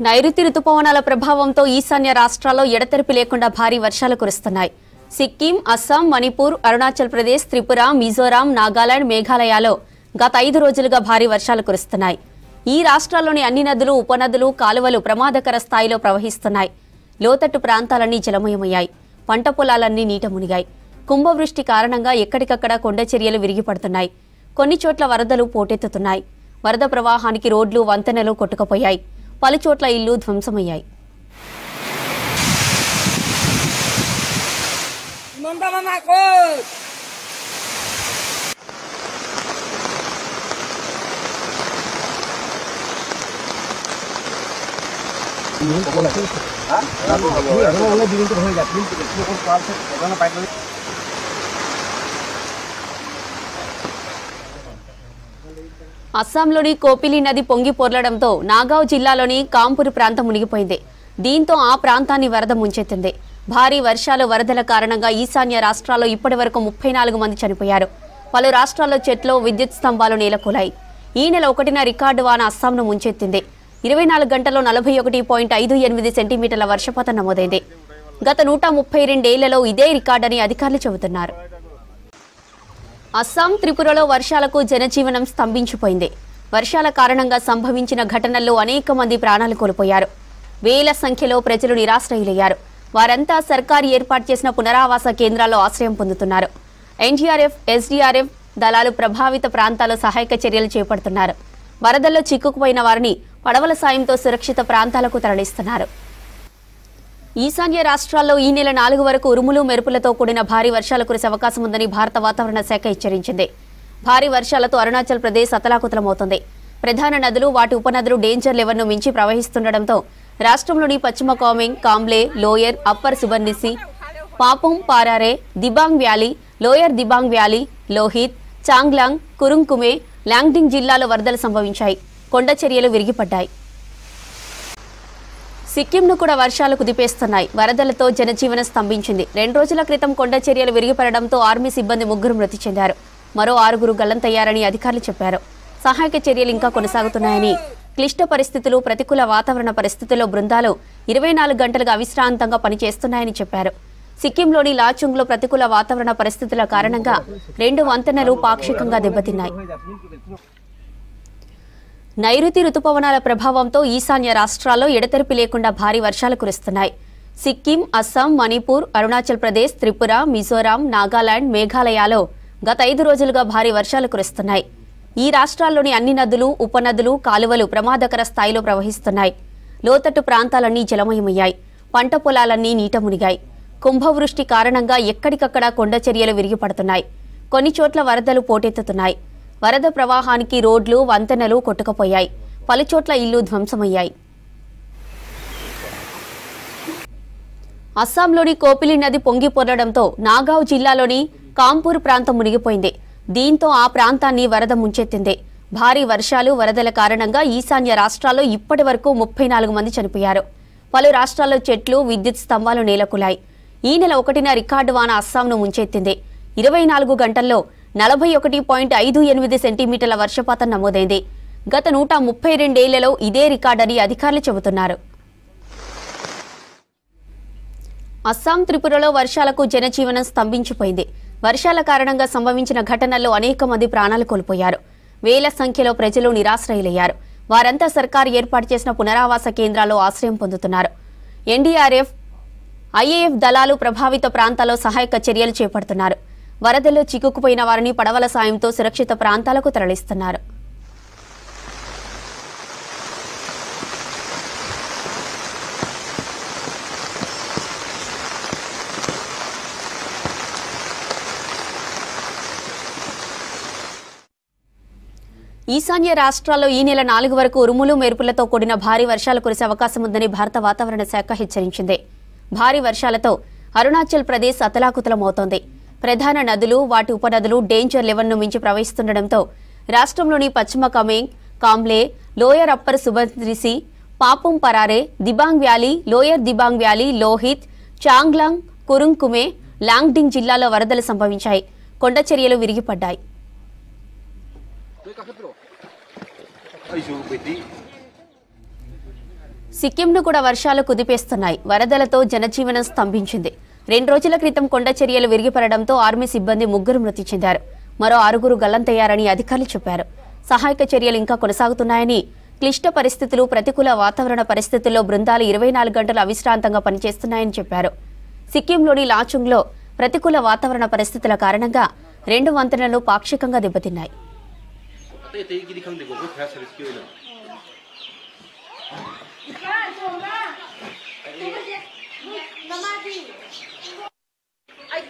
నైరుతి రుతుపవనాల ప్రభావంతో ఈశాన్య రాష్ట్రాల్లో ఎడతెరిపి లేకుండా భారీ వర్షాలు కురుస్తున్నాయి. సిక్కిం, అస్సాం, మణిపూర్, అరుణాచల్ ప్రదేశ్, త్రిపుర, మిజోరాం, నాగాలాండ్, మేఘాలయలో గత 5 రోజులుగా భారీ వర్షాలు కురుస్తున్నాయి. ఈ రాష్ట్రాల్లోని అన్ని నదులు, ఉపనదులు, కాలువలు ప్రమాదకర స్థాయిలో ప్రవహిస్తున్నాయి. లోతట్టు ప్రాంతాలన్నీ జలమయమయ్యాయి. పంట పొలాలన్నీ నీట మునిగాయి. కుంభవృష్టి కారణంగా ఎక్కడికక్కడ కొండ చర్యలు విరిగిపడుతున్నాయి. కొన్ని చోట్ల వరదలు పోటెత్తుతున్నాయి. వరద ప్రవాహానికి రోడ్లు, వంతెనలు కొట్టుకుపోయాయి. పలుచోట్ల ఇళ్లు ధ్వంసమయ్యాయి. అస్సాంలోని కోపిలి నది పొంగి పొర్లడంతో నాగావ్ జిల్లాలోని కాంపూర్ ప్రాంతం మునిగిపోయింది. దీంతో ఆ ప్రాంతాన్ని వరద ముంచెత్తింది. భారీ వర్షాలు, వరదల కారణంగా ఈశాన్య రాష్ట్రాల్లో ఇప్పటివరకు 34 మంది చనిపోయారు. పలు రాష్ట్రాల్లో చెట్లు, విద్యుత్ స్తంభాలు నేలకూలాయి. ఈ నెల 1న రికార్డు వాన అస్సాంను ముంచెత్తింది. 24 గంటల్లో 41.58 సెంటీమీటర్ల వర్షపాతం నమోదైంది. గత 132 ఏళ్లలో ఇదే రికార్డని అధికారులు చెబుతున్నారు. అస్సాం, త్రిపురలో వర్షాలకు జనజీవనం స్తంభించిపోయింది. వర్షాల కారణంగా సంభవించిన ఘటనల్లో అనేక మంది ప్రాణాలు కోల్పోయారు. వేల సంఖ్యలో ప్రజలు నిరాశ్రయులయ్యారు. వారంతా సర్కారు ఏర్పాటు చేసిన పునరావాస కేంద్రాల్లో ఆశ్రయం పొందుతున్నారు. ఎన్డీఆర్ఎఫ్, ఎస్డీఆర్ఎఫ్ దళాలు ప్రభావిత ప్రాంతాల్లో సహాయక చర్యలు చేపడుతున్నారు. వరదల్లో చిక్కుకుపోయిన వారిని పడవల సాయంతో సురక్షిత ప్రాంతాలకు తరలిస్తున్నారు. ఈశాన్య రాష్ట్రాల్లో ఈ నెల 4 వరకు ఉరుములు, మెరుపులతో కూడిన భారీ వర్షాలు కురిసే అవకాశం ఉందని భారత వాతావరణ శాఖ హెచ్చరించింది. భారీ వర్షాలతో అరుణాచల్ ప్రదేశ్ అతలాకుతలమవుతోంది. ప్రధాన నదులు, వాటి ఉపనదులు డేంజర్ లెవెల్ను మించి ప్రవహిస్తుండటంతో రాష్ట్రంలోని పశ్చిమ Kameng, Kamble, lower, upper సుబర్నిసి, పాపుం పారారే, Dibang valley, lower Dibang valley, Lohit, Changlang, కురుంకుమే, Longding జిల్లాలో వరదలు సంభవించాయి. కొండ చర్యలు విరిగిపడ్డాయి. సిక్కింను కూడా వర్షాలు కుదిపేస్తున్నాయి. వరదలతో జనజీవనం స్తంభించింది. 2 రోజుల క్రితం కొండ చర్యలు విరిగిపడడంతో ఆర్మీ సిబ్బంది 3 మృతి చెందారు. మరో 6 గల్లంతయ్యారని అధికారులు చెప్పారు. సహాయక చర్యలు ఇంకా కొనసాగుతున్నాయని, క్లిష్ట పరిస్థితులు, ప్రతికూల వాతావరణ పరిస్థితుల్లో బృందాలు 24 గంటలుగా అవిశ్రాంతంగా పనిచేస్తున్నాయని చెప్పారు. సిక్కింలోని లాచుంగ్లో ప్రతికూల వాతావరణ పరిస్థితుల కారణంగా 2 వంతెనలు పాక్షికంగా దెబ్బతిన్నాయి. నైరుతి రుతుపవనాల ప్రభావంతో ఈశాన్య రాష్ట్రాల్లో ఎడతెరిపి లేకుండా భారీ వర్షాలు కురుస్తున్నాయి. సిక్కిం, అస్సాం, మణిపూర్, అరుణాచల్ ప్రదేశ్, త్రిపుర, మిజోరాం, నాగాలాండ్, మేఘాలయలో గత 5 రోజులుగా భారీ వర్షాలు కురుస్తున్నాయి. ఈ రాష్ట్రాల్లోని అన్ని నదులు, ఉపనదులు, కాలువలు ప్రమాదకర స్థాయిలో ప్రవహిస్తున్నాయి. లోతట్టు ప్రాంతాలన్నీ జలమయమయ్యాయి. పంట పొలాలన్నీ నీట మునిగాయి. కుంభవృష్టి కారణంగా ఎక్కడికక్కడ కొండ చర్యలు విరిగిపడుతున్నాయి. కొన్ని చోట్ల వరదలు పోటెత్తుతున్నాయి. వరద ప్రవాహానికి రోడ్లు, వంతెనలు కొట్టుకుపోయాయి. పలుచోట్ల ఇళ్లు ధ్వంసమయ్యాయి. అస్సాంలోని కోపిలి నది పొంగి పొర్లడంతో నాగావ్ జిల్లాలోని కాంపూర్ ప్రాంతం మునిగిపోయింది. దీంతో ఆ ప్రాంతాన్ని వరద ముంచెత్తింది. భారీ వర్షాలు, వరదల కారణంగా ఈశాన్య రాష్ట్రాల్లో ఇప్పటి వరకు 34 మంది చనిపోయారు. పలు రాష్ట్రాల్లో చెట్లు, విద్యుత్ స్తంభాలు నేలకూలాయి. ఈ నెల 1న రికార్డు వాన అస్సాంను ముంచెత్తింది. 24 గంటల్లో 41.58 సెంటీమీటర్ల వర్షపాతం నమోదైంది. గత 132 ఏళ్లలో ఇదే రికార్డని అధికారులు చెబుతున్నారు. అస్సాం, త్రిపురలో వర్షాలకు జనజీవనం స్తంభించిపోయింది. వర్షాల కారణంగా సంభవించిన ఘటనల్లో అనేక మంది ప్రాణాలు కోల్పోయారు. వేల సంఖ్యలో ప్రజలు నిరాశ్రయులయ్యారు. వారంతా సర్కారు ఏర్పాటు చేసిన పునరావాస కేంద్రాల్లో ఆశ్రయం పొందుతున్నారు. ఎన్డీఆర్ఎఫ్, ఐఏఎఫ్ దళాలు ప్రభావిత ప్రాంతాల్లో సహాయక చర్యలు చేపడుతున్నారు. వరదల్లో చిక్కుకుపోయిన వారిని పడవల సాయంతో సురక్షిత ప్రాంతాలకు తరలిస్తున్నారు. ఈశాన్య రాష్ట్రాల్లో ఈ నెల 4 వరకు ఉరుములు, మెరుపులతో కూడిన భారీ వర్షాలు కురిసే అవకాశం ఉందని భారత వాతావరణ శాఖ హెచ్చరించింది. భారీ వర్షాలతో అరుణాచల్ ప్రదేశ్ అతలాకుతలమవుతోంది. ప్రధాన నదులు, వాటి ఉపనదులు డేంజర్ లెవెల్ను మించి ప్రవహిస్తుండటంతో రాష్ట్రంలోని పశ్చిమ Kameng, Kamble, lower upper సుబర్నిసి, పాపుం పరారే, Dibang valley, lower Dibang valley, Lohit, Changlang, కురుంకుమే, Longding జిల్లాలో వరదలు సంభవించాయి. కొండ చర్యలు విరిగిపడ్డాయి. సిక్కింను కూడా వర్షాలు కుదిపేస్తున్నాయి. వరదలతో జనజీవనం స్తంభించింది. 2 రోజుల క్రితం కొండ చర్యలు విరిగిపడడంతో ఆర్మీ సిబ్బంది 3 మృతి చెందారు. మరో 6 గల్లంతయ్యారని అధికారులు చెప్పారు. సహాయక చర్యలు ఇంకా కొనసాగుతున్నాయని, క్లిష్ట పరిస్థితులు, ప్రతికూల వాతావరణ పరిస్థితుల్లో బృందాలు 24 గంటలు అవిశ్రాంతంగా పనిచేస్తున్నాయని చెప్పారు. సిక్కింలోని లాచుంగ్లో ప్రతికూల వాతావరణ పరిస్థితుల కారణంగా 2 వంతెనలు పాక్షికంగా దెబ్బతిన్నాయి. Ay,